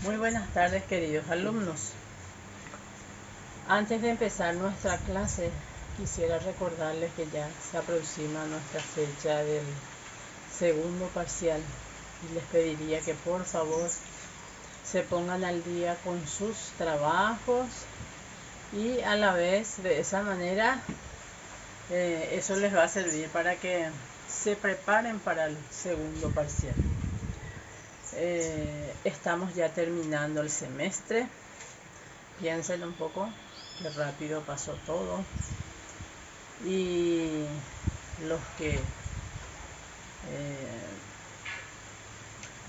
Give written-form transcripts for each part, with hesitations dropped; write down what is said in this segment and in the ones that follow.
Muy buenas tardes, queridos alumnos. Antes de empezar nuestra clase, quisiera recordarles que ya se aproxima nuestra fecha del segundo parcial y les pediría que por favor se pongan al día con sus trabajos y a la vez de esa manera eso les va a servir para que se preparen para el segundo parcial. Estamos ya terminando el semestre. Piensen un poco qué rápido pasó todo, y los que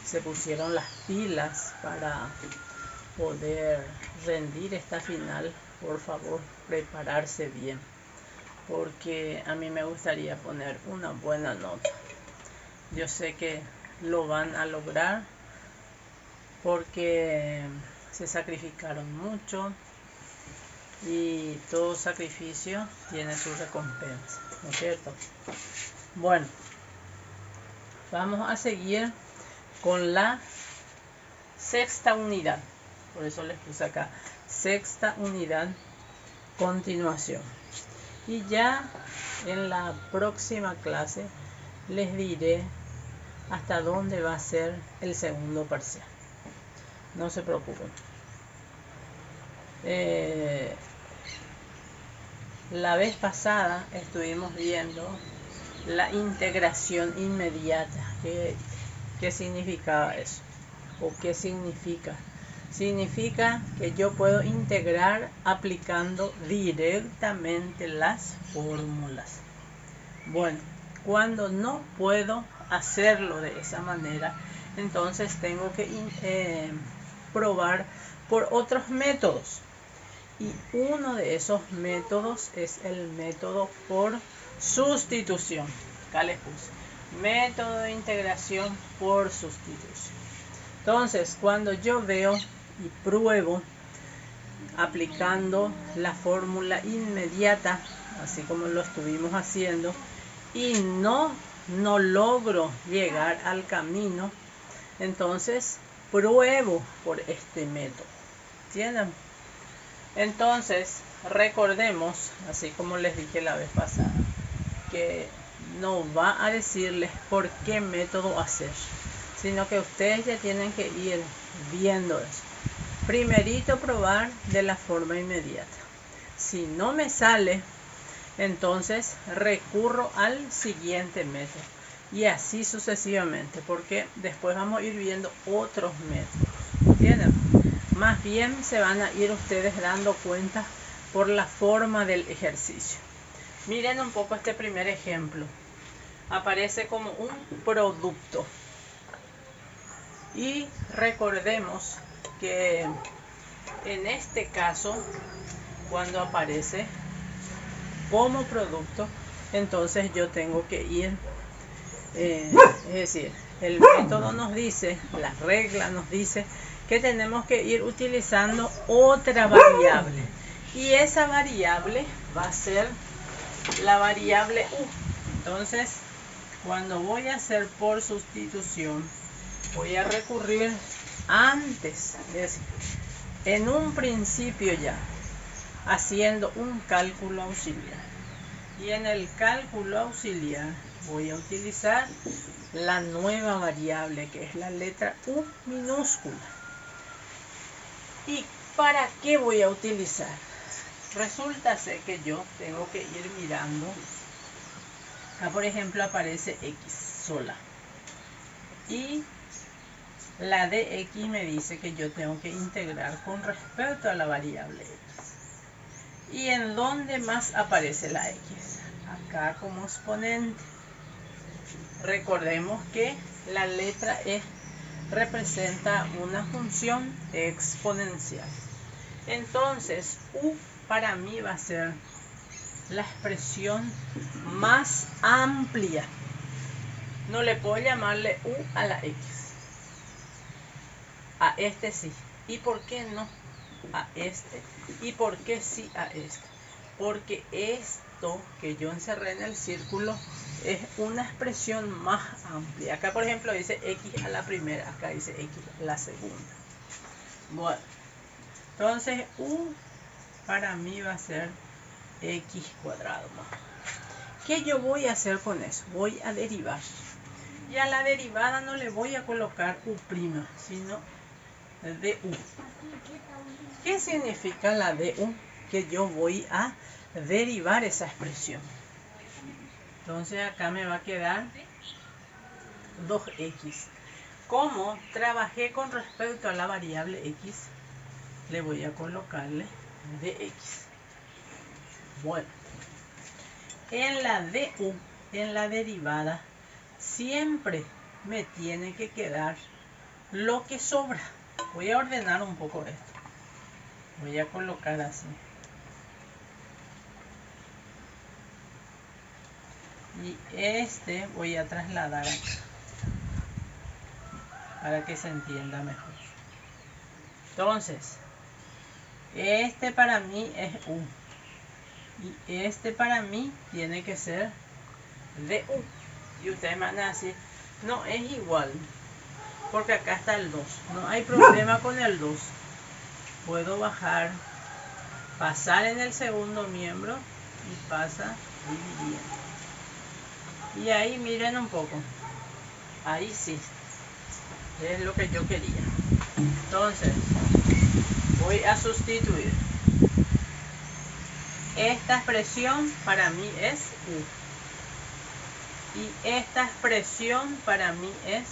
se pusieron las pilas para poder rendir esta final, por favor prepararse bien, porque a mí me gustaría poner una buena nota. Yo sé que lo van a lograr porque se sacrificaron mucho y todo sacrificio tiene su recompensa, ¿no es cierto? Bueno, vamos a seguir con la sexta unidad, por eso les puse acá sexta unidad, continuación. Y ya en la próxima clase les diré hasta dónde va a ser el segundo parcial. No se preocupen. La vez pasada estuvimos viendo la integración inmediata. ¿Qué significaba eso? ¿O qué significa? Significa que yo puedo integrar aplicando directamente las fórmulas. Bueno, cuando no puedo hacerlo de esa manera, entonces tengo que probar por otros métodos. Y uno de esos métodos es el método por sustitución. Acá les puse método de integración por sustitución. Entonces, cuando yo veo y pruebo aplicando la fórmula inmediata, así como lo estuvimos haciendo, y no logro llegar al camino, entonces pruebo por este método. ¿Entienden? Entonces recordemos, así como les dije la vez pasada, que no va a decirles por qué método hacer, sino que ustedes ya tienen que ir viendo eso. Primerito probar de la forma inmediata. Si no me sale, entonces recurro al siguiente método y así sucesivamente, porque después vamos a ir viendo otros métodos. ¿Entienden? Más bien se van a ir ustedes dando cuenta por la forma del ejercicio. Miren un poco este primer ejemplo. Aparece como un producto. Y recordemos que en este caso, cuando aparece como producto, entonces yo tengo que ir, es decir, el método nos dice, la regla nos dice que tenemos que ir utilizando otra variable, y esa variable va a ser la variable u. Entonces, cuando voy a hacer por sustitución, voy a recurrir antes, es decir, en un principio ya, haciendo un cálculo auxiliar. Y en el cálculo auxiliar voy a utilizar la nueva variable, que es la letra U minúscula. ¿Y para qué voy a utilizar? Resulta ser que yo tengo que ir mirando. Acá, por ejemplo, aparece X sola. Y la de X me dice que yo tengo que integrar con respecto a la variable X. ¿Y en dónde más aparece la X? Acá como exponente. Recordemos que la letra E representa una función exponencial. Entonces, U para mí va a ser la expresión más amplia. No le puedo llamarle U a la X. A este sí. ¿Y por qué no a este? ¿Y por qué sí a este? Porque esto que yo encerré en el círculo es una expresión más amplia. Acá, por ejemplo, dice X a la primera. Acá dice X a la segunda. Bueno, entonces u para mí va a ser x cuadrado. ¿Qué yo voy a hacer con eso? Voy a derivar. Y a la derivada no le voy a colocar u', sino du. ¿Qué significa la du? Que yo voy a derivar esa expresión. Entonces acá me va a quedar 2x. Como trabajé con respecto a la variable x, le voy a colocarle dx. Bueno, en la du, en la derivada, siempre me tiene que quedar lo que sobra. Voy a ordenar un poco esto. Voy a colocar así. Y este voy a trasladar acá, para que se entienda mejor. Entonces, este para mí es u. Y este para mí tiene que ser du. Y ustedes me van a decir, no es igual, porque acá está el 2. No hay problema con el 2. Puedo bajar, pasar en el segundo miembro y pasa dividiendo. Y ahí miren un poco. Ahí sí. Es lo que yo quería. Entonces, voy a sustituir. Esta expresión para mí es u. Y esta expresión para mí es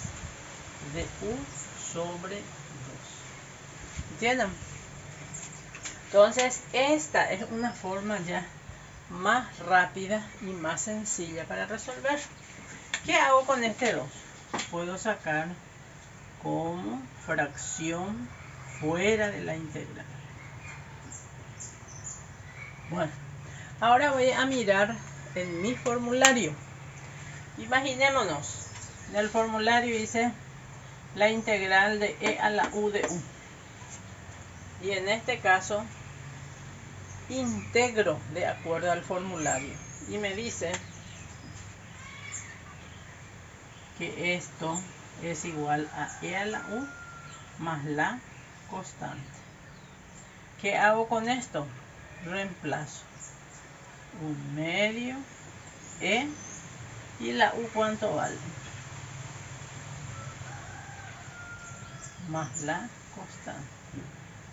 de u sobre 2. ¿Entienden? Entonces, esta es una forma ya más rápida y más sencilla para resolver. ¿Qué hago con este 2? Puedo sacar como fracción fuera de la integral. Bueno, ahora voy a mirar en mi formulario. Imaginémonos, en el formulario dice la integral de e a la u de u. Y en este caso, integro de acuerdo al formulario. Y me dice que esto es igual a e a la u más la constante. ¿Qué hago con esto? Reemplazo 1/2 e y la u ¿cuánto vale? Más la constante.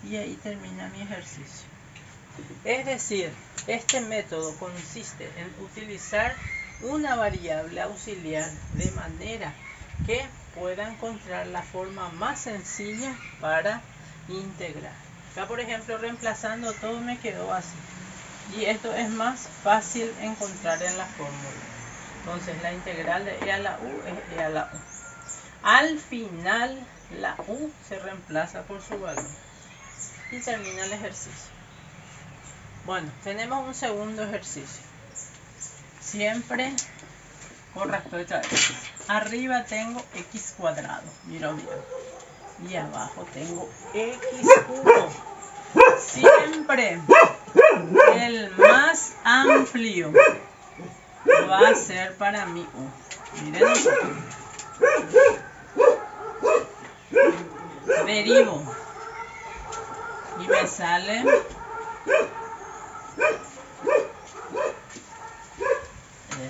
Y ahí termina mi ejercicio. Es decir, este método consiste en utilizar una variable auxiliar de manera que pueda encontrar la forma más sencilla para integrar. Acá, por ejemplo, reemplazando todo me quedó así. Y esto es más fácil encontrar en la fórmula. Entonces, la integral de e a la u es e a la u. Al final, la u se reemplaza por su valor. Y termina el ejercicio. Bueno, tenemos un segundo ejercicio. Siempre con respecto a x. Arriba tengo x cuadrado. Mira bien. Y abajo tengo x cubo. Siempre el más amplio va a ser para mi u. Miren esto. Derivo. Y me sale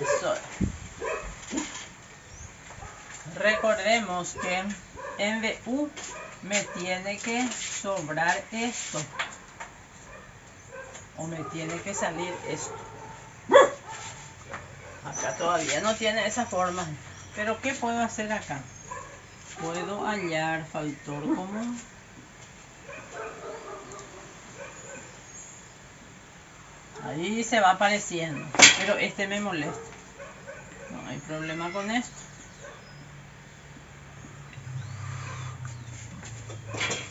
eso. Recordemos que en du me tiene que sobrar esto. O me tiene que salir esto. Acá todavía no tiene esa forma. Pero ¿qué puedo hacer acá? Puedo hallar factor común. Ahí se va apareciendo. Pero este me molesta. No hay problema con esto.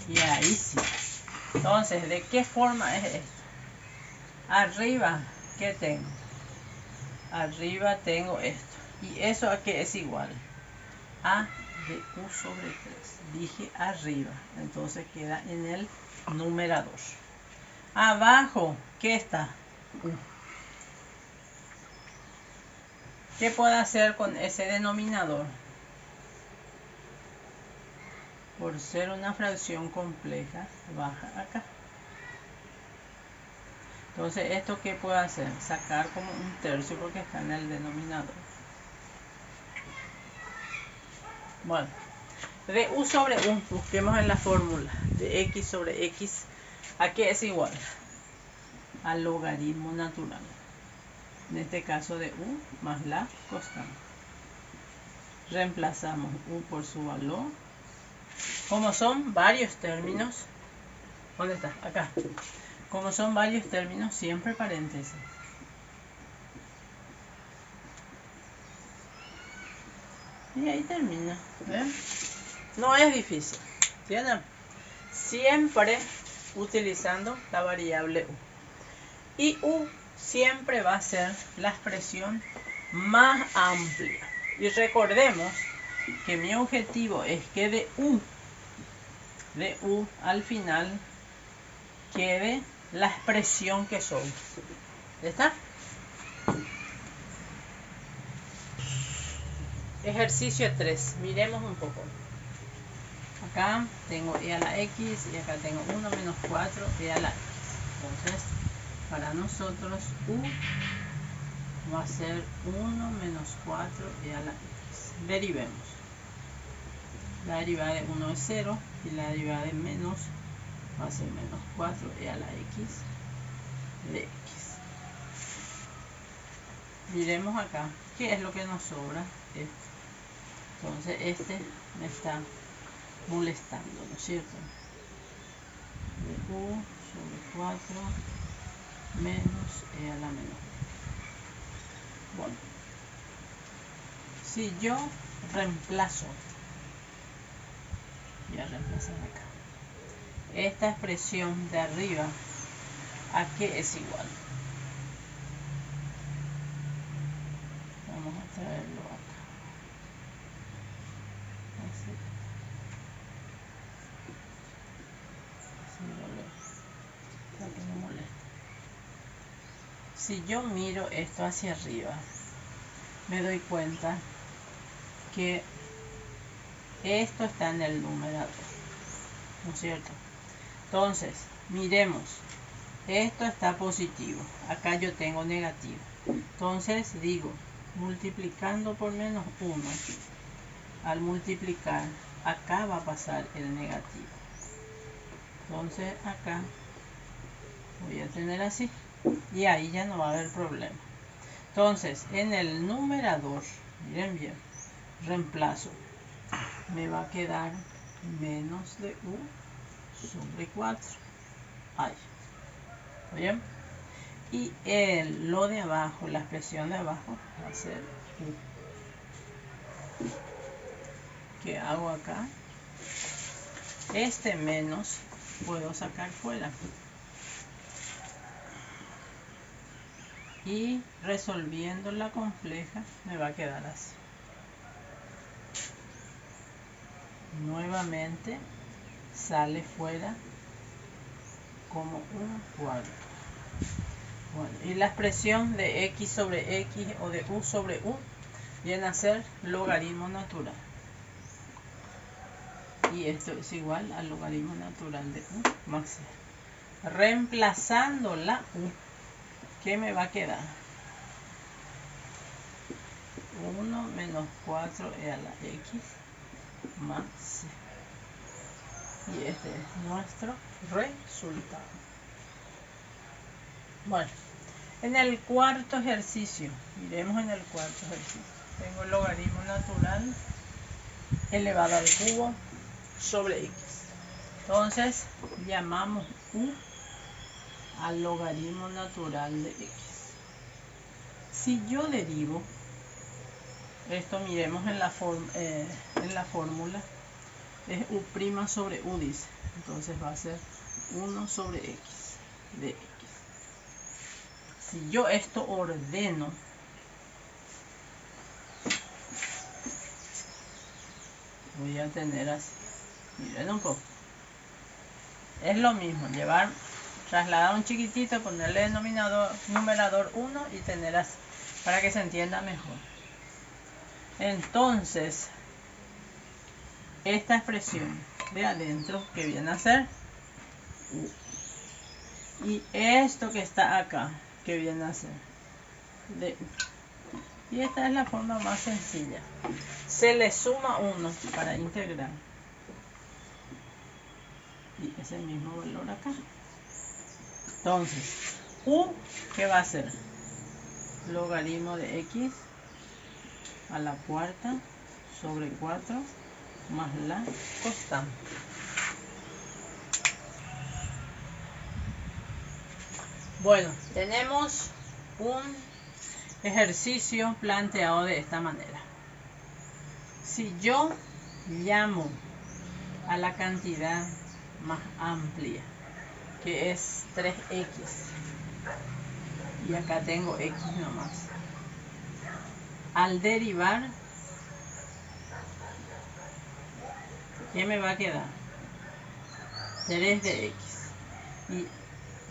Y ahí sí. Entonces, ¿de qué forma es esto? Arriba, ¿qué tengo? Arriba tengo esto. ¿Y eso a qué es igual? A de u sobre 3. Dije arriba. Entonces queda en el numerador. Abajo, ¿qué está? U. ¿Qué puedo hacer con ese denominador? por ser una fracción compleja, baja acá. Entonces, ¿esto qué puedo hacer? Sacar como un tercio porque está en el denominador. Bueno, de u sobre u, busquemos en la fórmula de x sobre x, ¿a qué es igual? Al logaritmo natural. En este caso de u más la constante. Reemplazamos u por su valor. Como son varios términos, ¿dónde está? Acá. Como son varios términos, siempre paréntesis. Y ahí termina. ¿Ven? No es difícil. ¿Entienden? Siempre utilizando la variable u. Y u siempre va a ser la expresión más amplia. Y recordemos que mi objetivo es que de u al final quede la expresión que soy. ¿Ya está? Ejercicio 3. Miremos un poco. Acá tengo e a la x y acá tengo 1 menos 4 e a la x. Entonces, para nosotros u va a ser 1 menos 4 e a la x. Derivemos. La derivada de 1 es 0 y la derivada de menos va a ser menos 4 e a la x de x. Miremos acá, ¿qué es lo que nos sobra? Esto. Entonces este me está molestando, ¿no es cierto? De u sobre 4 menos e a la menos. Bueno, si yo reemplazo, voy a reemplazar acá, esta expresión de arriba, ¿a qué es igual? Vamos a traerlo acá. Así. Así lo leo. Para que no moleste. Si yo miro esto hacia arriba, me doy cuenta que esto está en el numerador, ¿no es cierto? Entonces, miremos, esto está positivo, acá yo tengo negativo. Entonces digo, multiplicando por menos 1, al multiplicar, acá va a pasar el negativo. Entonces acá voy a tener así, y ahí ya no va a haber problema. Entonces, en el numerador, miren bien, reemplazo, me va a quedar menos de u sobre 4. Ahí. ¿Bien? Y lo de abajo, la expresión de abajo, va a ser u. ¿Qué hago acá? Este menos puedo sacar fuera. Y resolviendo la compleja me va a quedar así. Nuevamente sale fuera como un cuadro. Bueno, y la expresión de x sobre x o de u sobre u viene a ser logaritmo natural. Y esto es igual al logaritmo natural de u más c. Reemplazando la u, ¿qué me va a quedar? 1 menos 4e a la x más c. Y este es nuestro resultado. Bueno, en el cuarto ejercicio, miremos en el cuarto ejercicio. Tengo el logaritmo natural elevado al cubo sobre x. Entonces, llamamos u al logaritmo natural de x. Si yo derivo, esto miremos en la fórmula, es u' sobre u, dice. Entonces va a ser 1 sobre x de x. Si yo esto ordeno, voy a tener así. Miren un poco. Es lo mismo, trasladar un chiquitito, ponerle denominador, numerador 1 y tener así, para que se entienda mejor. Entonces, esta expresión de adentro, que viene a ser U. Y esto que está acá, que viene a ser de U. Y esta es la forma más sencilla. Se le suma 1 para integrar. Y ese mismo valor acá. Entonces, U, ¿qué va a ser? Logaritmo de X a la cuarta sobre 4 más la constante. Bueno, tenemos un ejercicio planteado de esta manera. Si yo llamo a la cantidad más amplia, que es 3x, y acá tengo x nomás, al derivar, ¿qué me va a quedar? 3 de x. Y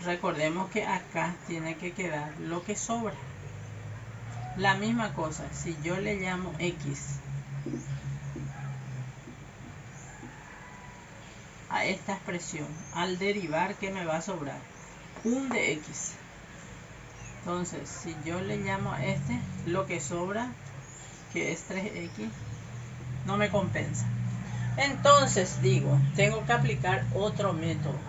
recordemos que acá tiene que quedar lo que sobra. La misma cosa, si yo le llamo x a esta expresión, al derivar, ¿qué me va a sobrar? 1 de x. Entonces, si yo le llamo a este, lo que sobra, que es 3x, no me compensa. Entonces digo, tengo que aplicar otro método.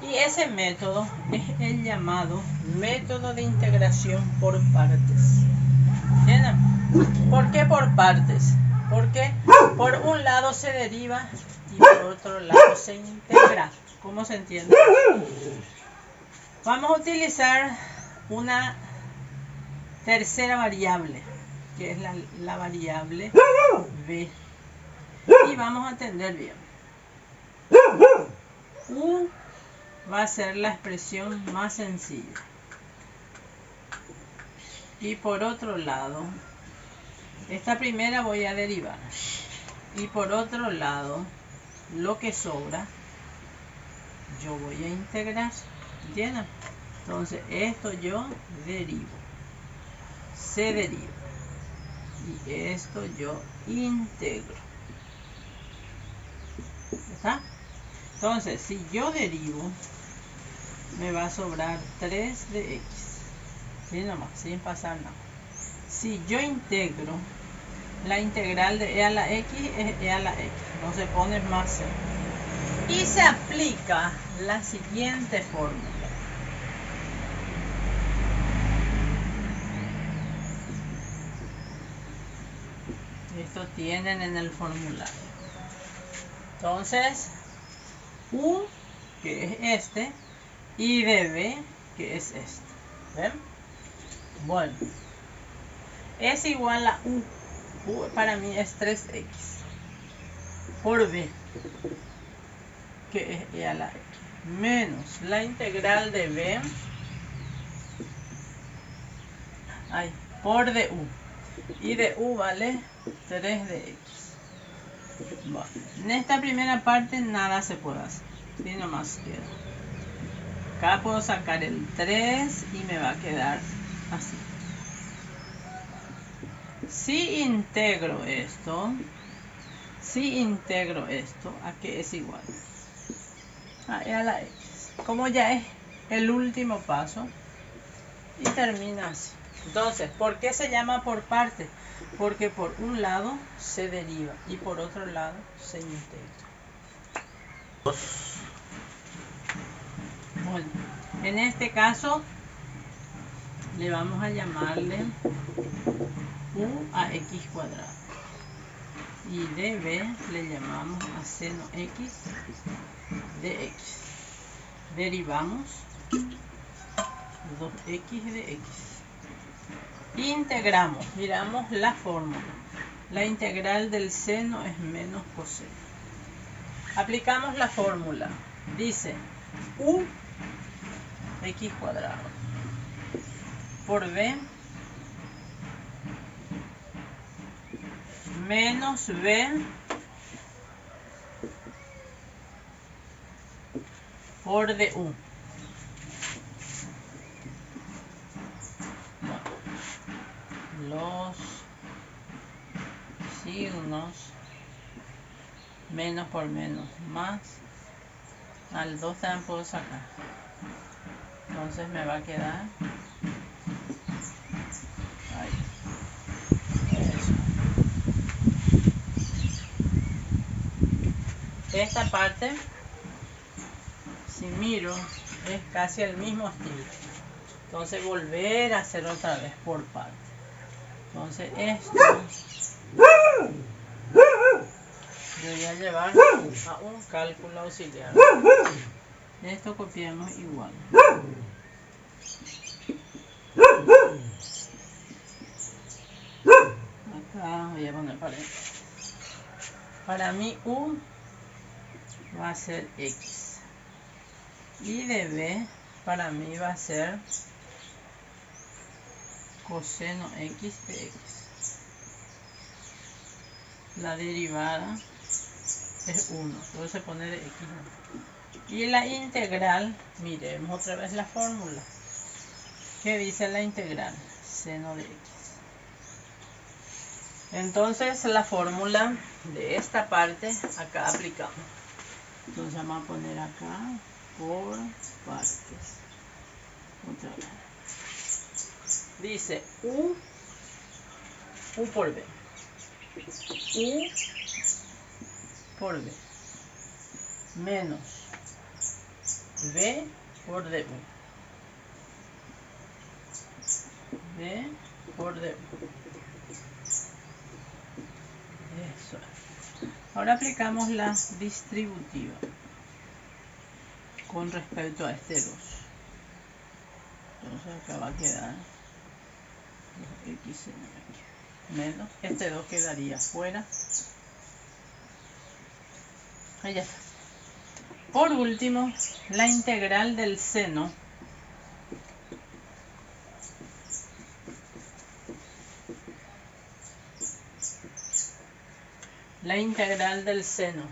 Y ese método es el llamado método de integración por partes. ¿Entienden? ¿Por qué por partes? Porque por un lado se deriva y por otro lado se integra. ¿Cómo se entiende? Vamos a utilizar una tercera variable, que es la variable b. Y vamos a entender bien. U va a ser la expresión más sencilla. Y por otro lado, esta primera voy a derivar. Y por otro lado, lo que sobra, yo voy a integrar. ¿Entienden? Entonces, esto yo derivo. Se deriva. Y esto yo integro. ¿Está? Entonces, si yo derivo, me va a sobrar 3 de x. ¿Sí? Nomás, sin pasar nada. Si yo integro, la integral de e a la x es e a la x. No se pone más c. Y se aplica la siguiente fórmula. Esto tienen en el formulario. Entonces, U, que es este, y de B, que es este. ¿Ven? Bueno, es igual a U. U para mí es 3x por B, que es e a la x, menos la integral de B por de U. Y de U vale 3 de x. Bueno, en esta primera parte nada se puede hacer. ¿Sí? Nomás queda. Acá puedo sacar el 3 y me va a quedar así. Si integro esto, ¿a qué es igual? A e a la x. Como ya es el último paso, y termina así. Entonces, ¿por qué se llama por parte? Porque por un lado se deriva y por otro lado se integra. Bueno, en este caso le vamos a llamarle u a x cuadrado. Y de b le llamamos a seno x de x. Derivamos 2x de x. Integramos, miramos la fórmula. La integral del seno es menos coseno. Aplicamos la fórmula. Dice u x cuadrado por b menos b por de u. Los signos menos por menos, más, al 2 también puedo sacar, entonces me va a quedar ahí, eso. Esta parte, si miro, es casi el mismo estilo, entonces volver a hacer otra vez por parte. Entonces esto yo voy a llevar a un cálculo auxiliar. Esto copiamos igual. Acá voy a poner paréntesis. Para mí U va a ser X. Y de B para mí va a ser coseno X de X. La derivada es 1, entonces poner X. Y la integral, miremos otra vez la fórmula. ¿Qué dice la integral? Seno de X. Entonces la fórmula de esta parte, acá aplicamos. Entonces vamos a poner acá por partes. Otra vez. Dice U por B. U por B. Menos B por DU. B por DU. Eso. Ahora aplicamos la distributiva con respecto a este 2. Entonces acá va a quedar X menos. Este 2 quedaría fuera. Ahí ya está. Por último, la integral del seno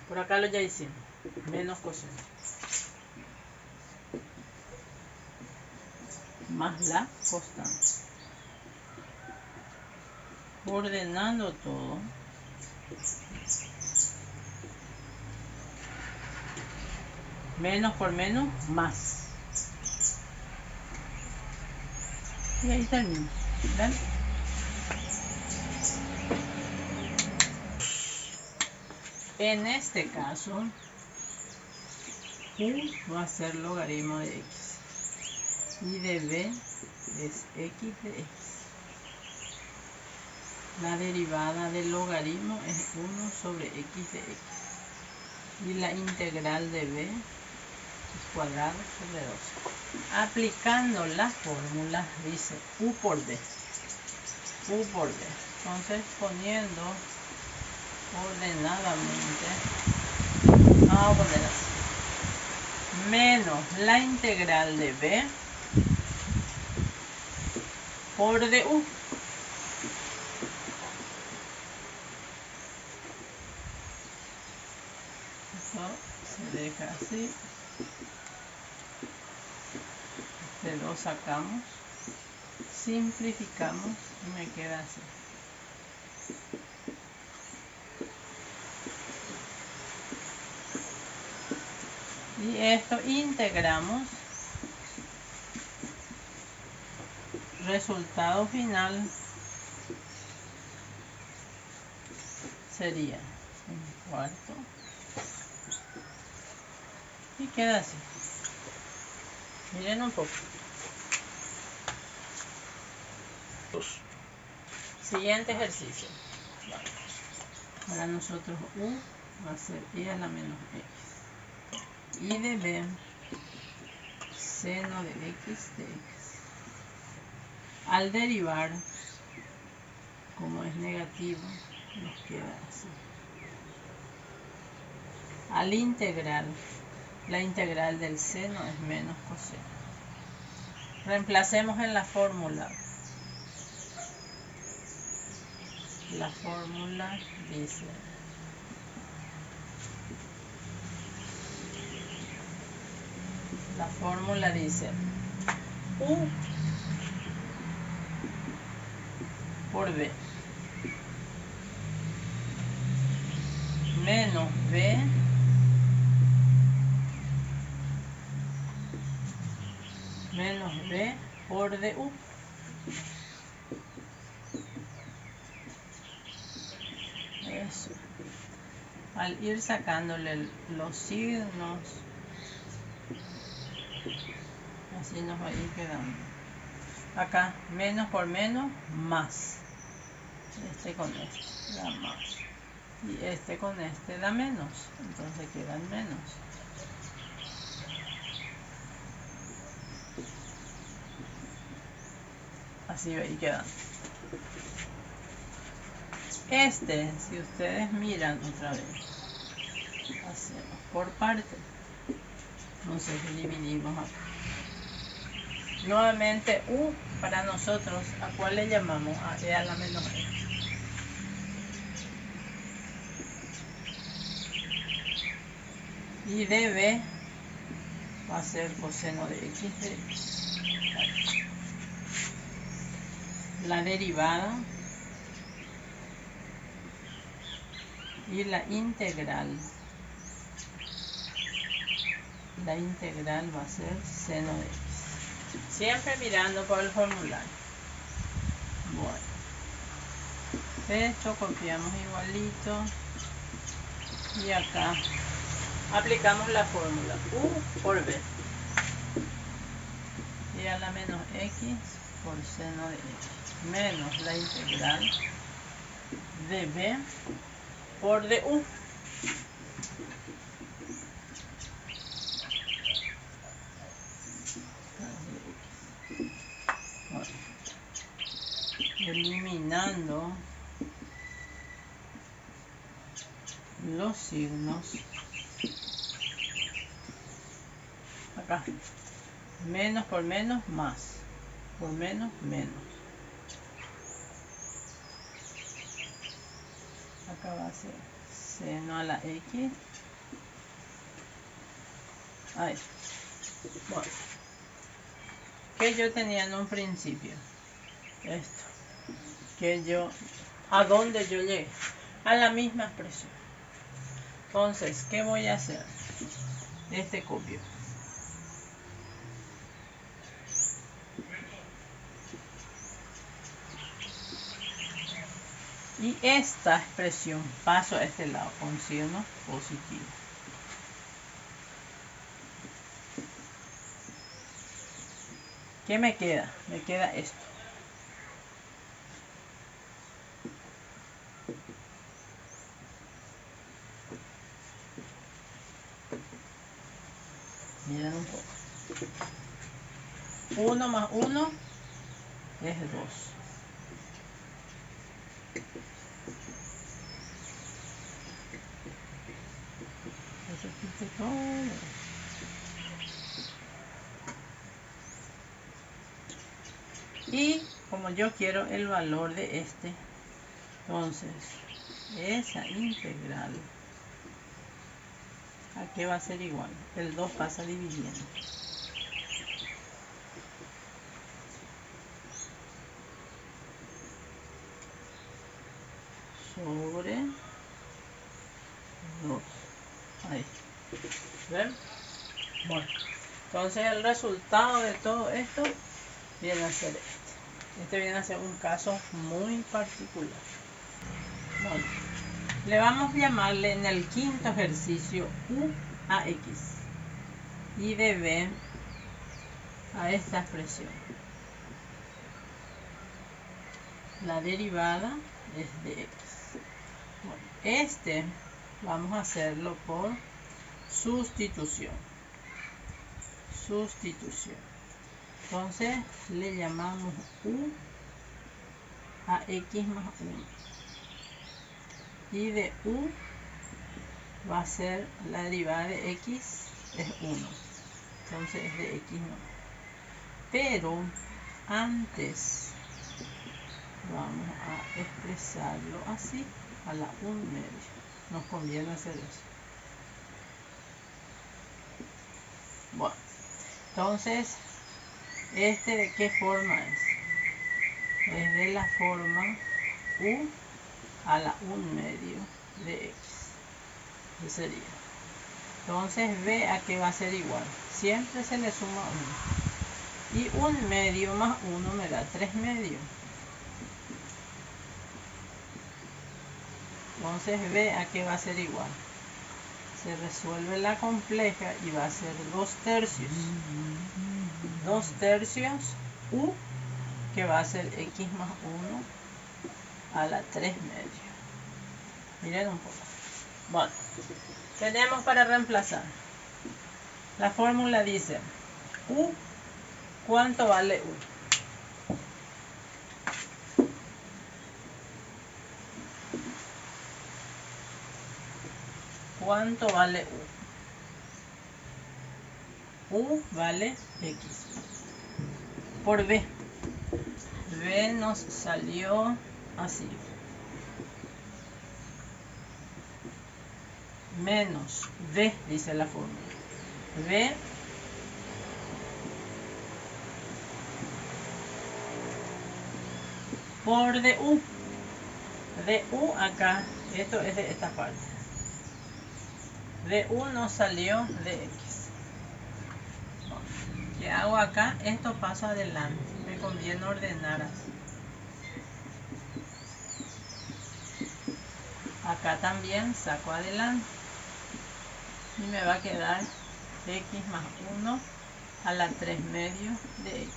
por acá lo ya hicimos, menos coseno, más la constante. Ordenando todo, menos por menos, más. Y ahí termino. ¿Ven? En este caso, U va a ser logaritmo de X. Y de B es X de X. La derivada del logaritmo es 1 sobre X de X. Y la integral de B es cuadrado sobre 2. Aplicando la fórmula dice U por B. U por B. Entonces poniendo ordenadamente, vamos a poner así. Menos la integral de B por DU. Se deja así. Este lo sacamos, simplificamos y me queda así. Y esto integramos. Resultado final sería un cuarto. Y queda así. Miren un poco. Siguiente ejercicio. Para nosotros U va a ser Y a la menos X. Y de B, seno de X de X. Al derivar, como es negativo, nos queda así. Al integrar, la integral del seno es menos coseno. Reemplacemos en la fórmula. La fórmula dice U por B menos b por du. Eso. Al ir sacándole los signos, así nos va a ir quedando. Acá, menos por menos, más. Este con este da más. Y este con este da menos. Entonces quedan menos. Así va a ir quedando. Este, si ustedes miran otra vez, hacemos por parte. Entonces dividimos acá. Nuevamente u para nosotros, ¿a cuál le llamamos? A e a la menos e. Y db va a ser coseno de x de x. La derivada y la integral. La integral va a ser seno de x. Siempre mirando por el formulario. Bueno. Esto copiamos igualito. Y acá aplicamos la fórmula u por b. Y a la menos x por seno de x. Menos la integral de b por du. Bueno, eliminando los signos, acá menos por menos más, por menos menos, acá va a ser seno a la x. Ahí. Bueno, que yo tenía en un principio esto, que yo, ¿a dónde yo llegué? A la misma expresión. Entonces, ¿qué voy a hacer? Este copio. Y esta expresión paso a este lado con signo positivo. ¿Qué me queda? Me queda esto. Miren un poco. 1 más 1 es 2. Repite todo. Y como yo quiero el valor de este, entonces esa integral, ¿a qué va a ser igual? El 2 pasa dividiendo. Sobre 2. Ahí. ¿Ven? Bueno. Entonces el resultado de todo esto viene a ser este. Este viene a ser un caso muy particular. Bueno. Le vamos a llamarle en el quinto ejercicio u a x y de b a esta expresión. La derivada es de x. Bueno, este vamos a hacerlo por sustitución. Sustitución. Entonces le llamamos u a x más 1. Y de u va a ser la derivada de x es 1. Entonces es de x no. Pero antes vamos a expresarlo así, a la 1/2. Nos conviene hacer eso. Bueno, entonces, ¿este de qué forma es? Es de la forma u a la 1/2 de x. Ese sería. Entonces B a qué va a ser igual. Siempre se le suma 1. Y 1 medio más 1 me da 3 medios. Entonces B a qué va a ser igual. Se resuelve la compleja y va a ser 2 tercios. 2 tercios U, que va a ser X más 1 a la 3 medios. Miren un poco. Bueno, tenemos para reemplazar. La fórmula dice U, ¿cuánto vale U? ¿Cuánto vale U? U vale X por B. B nos salió así. Menos B, dice la fórmula. B por DU. DU acá, esto es de esta parte. DU nos salió de X. ¿Qué hago acá? Esto paso adelante. Me conviene ordenar así. Acá también saco adelante. Y me va a quedar X más 1 a la 3 medios de X.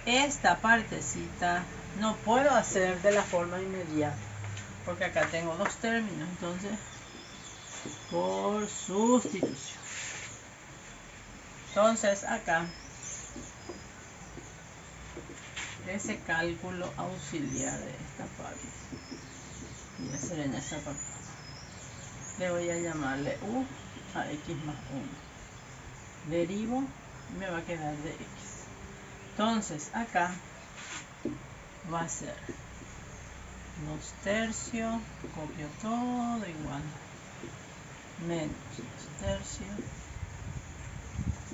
Esta partecita no puedo hacer de la forma inmediata, porque acá tengo 2 términos, entonces por sustitución. Entonces acá ese cálculo auxiliar de esta parte voy a hacer en esta parte. Le voy a llamarle U a X más 1. Derivo y me va a quedar de X. Entonces acá va a ser 2 tercios, copio todo igual, menos 2 tercios,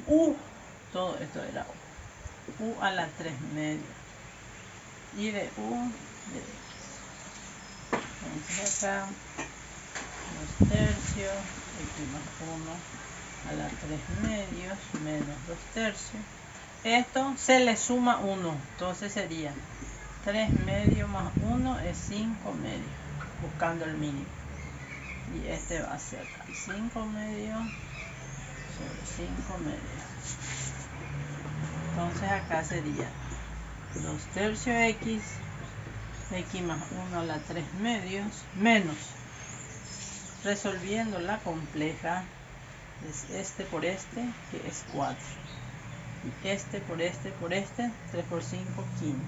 U, todo esto era U a la 3 medios, y de U de X. Entonces acá 2 tercios, X más 1 a la 3 medios, menos 2 tercios. Esto se le suma 1, entonces sería 3 medios más 1 es 5 medios, buscando el mínimo. Y este va a ser 5 medios sobre 5 medios. Entonces acá sería 2 tercios X, X más 1 a la 3 medios, menos, resolviendo la compleja, es este por este, que es 4. Y este por este por este, 3 por 5, 15.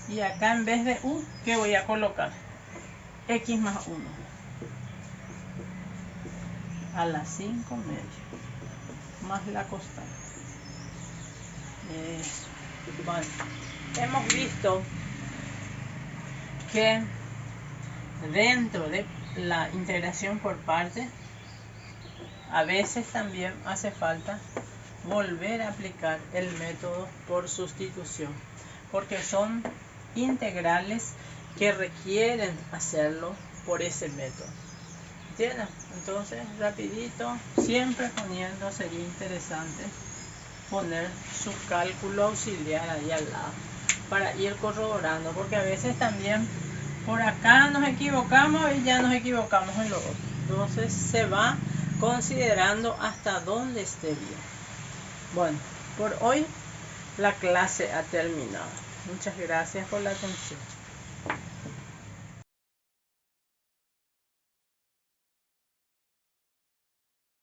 Y acá en vez de U, ¿qué voy a colocar? X más 1 a las 5 medios, más la constante. Bueno, hemos visto que dentro de la integración por partes, a veces también hace falta volver a aplicar el método por sustitución, porque son integrales que requieren hacerlo por ese método. ¿Entienden? Entonces, rapidito, siempre poniendo, sería interesante poner su cálculo auxiliar ahí al lado para ir corroborando, porque a veces también por acá nos equivocamos y ya nos equivocamos en lo otro. Entonces se va considerando hasta dónde esté bien. Bueno, por hoy la clase ha terminado. Muchas gracias por la atención.